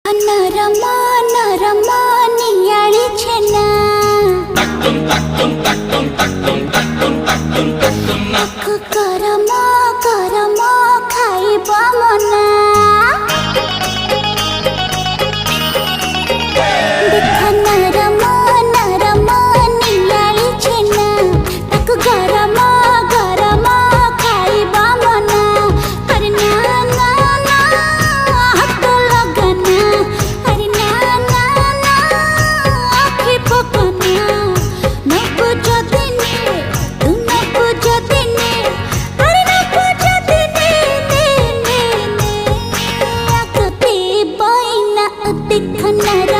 नरमा नरमा नियाळी छेना करमा करमा खाइबा मना देख नरमा नरमा नियाळी छेना ताकु गरमा गरमा खाइबा मना अरे ना ना ना हाथ लगाना अरे ना ना ना आँखें पकना न पूछो दिने तू न पूछो दिने अरे न पूछो दिने ने ने ने आँखें बोइना देख नरा